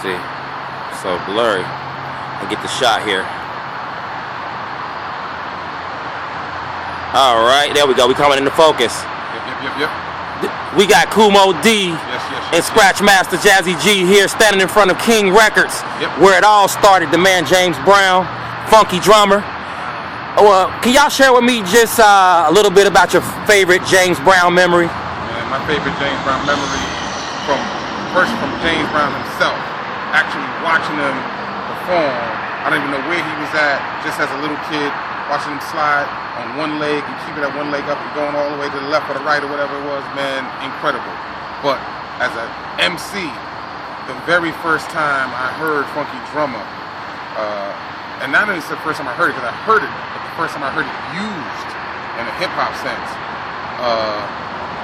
see. So blurry. I get the shot here. All right, there we go. We coming into focus. Yep. We got KOOL MOE DEE Yes. and Scratch Master Jazzy G here, standing in front of King Records, Yep. where it all started. The man James Brown, funky drummer. Can y'all share with me just a little bit about your favorite James Brown memory? Man, my favorite James Brown memory first from James Brown himself. Actually watching him perform. I don't even know where he was at, just as a little kid, watching him slide on one leg and keeping that one leg up and going all the way to the left or the right or whatever it was, man, incredible. But as an MC, the very first time I heard Funky Drummer, and not only the first time I heard it, because I heard it, but the first time I heard it used in a hip-hop sense.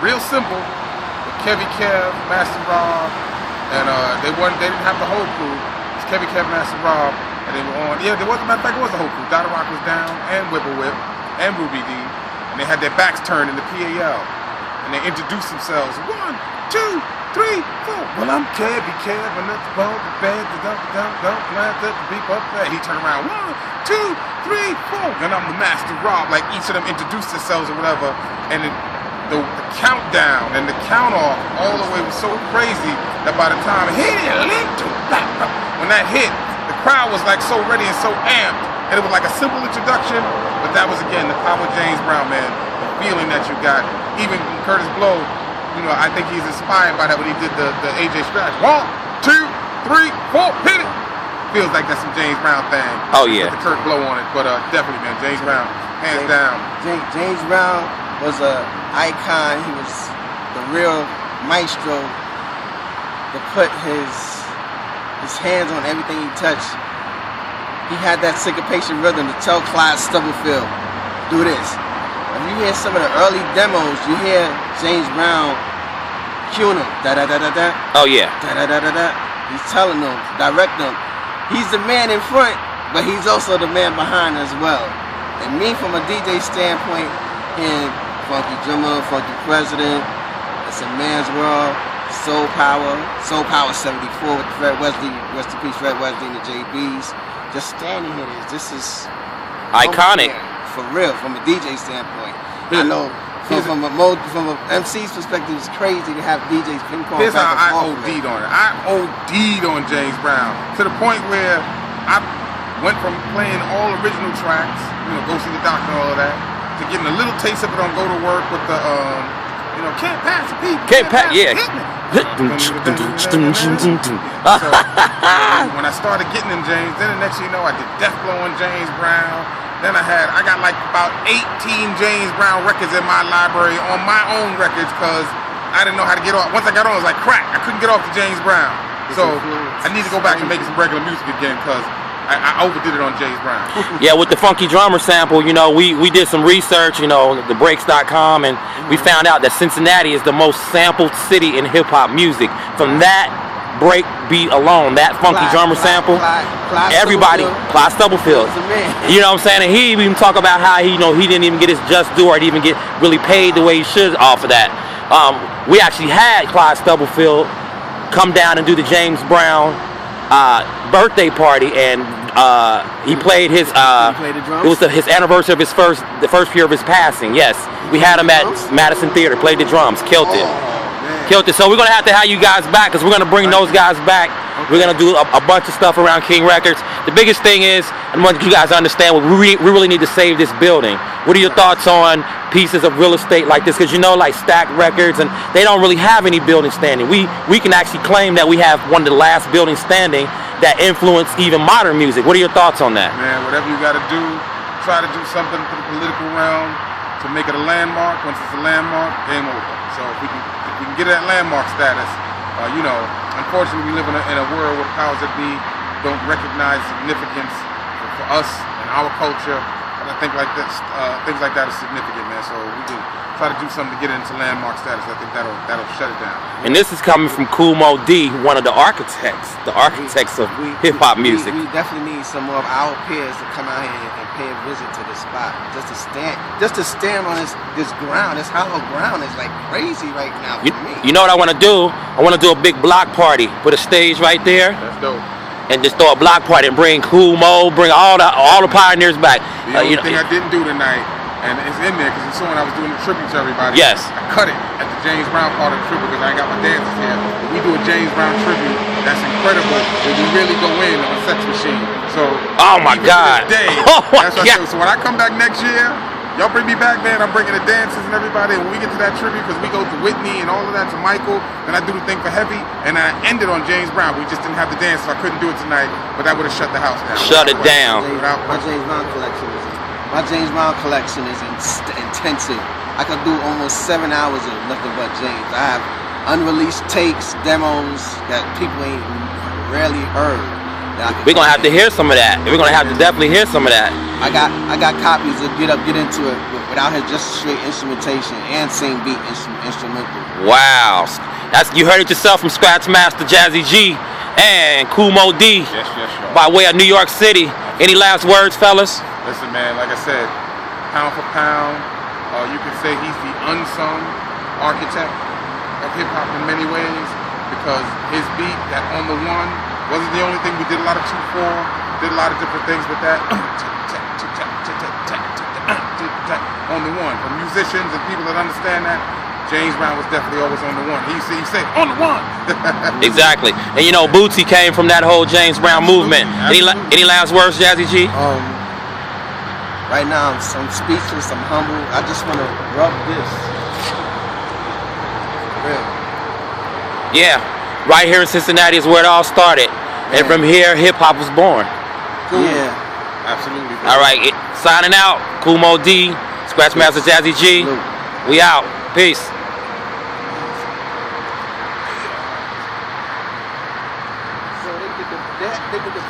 Real simple, with Kevy Kev, Master Rob, and they didn't have the whole crew. It's Kevy Kev, Master Rob, and they were on, there was, matter of fact, it was the whole crew. Dada Rock was down, and Whipple Whip, and Ruby D, and they had their backs turned in the PAL, and they introduced themselves. 1, 2, 3, 4. Well, I'm Kevy Kev, and that's the ball, the bed, the don't plant the beep up there. He turned around. 1, 2, 3, 4. And I'm the Master Rob. Like each of them introduced themselves or whatever, and the countdown and the count off all the way was so crazy that by the time when that hit, the crowd was like so ready and so amped, and it was like a simple introduction, but that was again the power of James Brown, man. The feeling that you got. Even Curtis Blow, you know, I think he's inspired by that when he did the AJ Scratch. 1, 2, 3, 4, hit it. Feels like that's some James Brown thing. Oh yeah. With the Kurt Blow on it, but definitely, man, James Brown, hands down. James Brown was an icon. He was the real maestro to put his hands on everything he touched. He had that syncopation rhythm to tell Clyde Stubblefield, do this. If you hear some of the early demos, you hear James Brown cueing them, da-da-da-da-da. Oh yeah. Da-da-da-da-da. He's telling them, directing them. He's the man in front, but he's also the man behind as well. And me, from a DJ standpoint, and Funky Drummer, Funky President, it's a man's world, Soul Power 74 with Fred Wesley, rest in peace Fred Wesley and the JBs. Just standing here, this is iconic. For real, from a DJ standpoint. You know, from a MC's perspective, it's crazy to have DJs ping pong. Here's how I back and forth. OD'd on it. I OD'd on James Brown to the point where I went from playing all original tracks, you know, Go See the Doctor and all of that, to getting a little taste of it on Go to Work with the, you know, Can't Pass the Beat. Can't pass, yeah. So, when I started getting in James, then the next thing you know, I did Death Blow on James Brown. Then I got like about 18 James Brown records in my library on my own records because I didn't know how to get off. Once I got on, it was like crack. I couldn't get off the James Brown. So I need to go back and make some regular music again because I overdid it on James Brown. Yeah, with the Funky Drummer sample, you know, we did some research, you know, thebreaks.com, and we found out that Cincinnati is the most sampled city in hip-hop music. From that break beat alone, that Funky Drummer sample, everybody, Clyde Stubblefield. You know what I'm saying? And he even talk about how he didn't even get his just due or didn't even get really paid the way he should off of that. We actually had Clyde Stubblefield come down and do the James Brown birthday party, and he played his it was his anniversary of the first year of his passing. Yes, we had him at Madison Theater, played the drums, killed it. So we're gonna have to have you guys back because we're gonna bring those guys back. We're gonna do a bunch of stuff around King Records. The biggest thing is, I want you guys to understand, we really need to save this building. What are your thoughts on pieces of real estate like this? Because you know, like Stack Records, and they don't really have any building standing. We can actually claim that we have one of the last buildings standing that influenced even modern music. What are your thoughts on that? Man, whatever you gotta do, try to do something for the political realm to make it a landmark. Once it's a landmark, game over. So if we can get that landmark status, you know, unfortunately we live in a world where powers that be don't recognize significance for us and our culture. And I think like this, things like that are significant, man. So we can try to do something to get it into landmark status. I think that'll shut it down. And this is coming from KOOL MOE DEE, one of the architects of hip hop music. We definitely need some more of our peers to come out here and pay a visit to this spot, just to stand on this ground. This hollow ground is like crazy right now for me. You know what I want to do? I want to do a big block party. Put a stage right there. That's dope. And just throw a block party and bring KOOL MOE, bring all the pioneers back. The only thing I didn't do tonight, and it's in there because you saw when I was doing the tribute to everybody. Yes. I cut it at the James Brown part of the tribute because I ain't got my dancers here. But we do a James Brown tribute that's incredible. Where we really go in on a sex machine. So. Oh my God. Day, oh my that's what God. I say. So when I come back next year. Y'all bring me back, man. I'm bringing the dancers and everybody. And when we get to that tribute, because we go to Whitney and all of that, to Michael, then I do the thing for Heavy, and I ended on James Brown. We just didn't have the dance, so I couldn't do it tonight. But that would have shut the house down. Shut it down. My James Brown collection is intensive. I could do almost 7 hours of nothing but James. I have unreleased takes, demos that people ain't rarely heard. We're gonna have to hear some of that. We're gonna have to definitely hear some of that. I got copies of Get Into It without his just straight instrumentation and same beat instrumental. Wow, you heard it yourself from Scratch Master Jazzy G and KOOL MOE DEE. Yes, sure. By way of New York City. Any last words, fellas? Listen, man. Like I said, pound for pound, you can say he's the unsung architect of hip hop in many ways because his beat, that On the One, wasn't the only thing. We did a lot of 2/4, did a lot of different things with that. On the One. For musicians and people that understand that, James Brown was definitely always on the one. He said, on the one. Exactly. And you know, Bootsy came from that whole James Brown movement. Any last words, Jazzy G? Right now, I'm speechless, I'm humble. I just want to rub this. Real. Yeah. Right here in Cincinnati is where it all started. And from here, hip-hop was born. Cool. Yeah. Absolutely. All right, signing out. KOOL MOE DEE, Scratch Master Jazzy G. We out. Peace. So they did the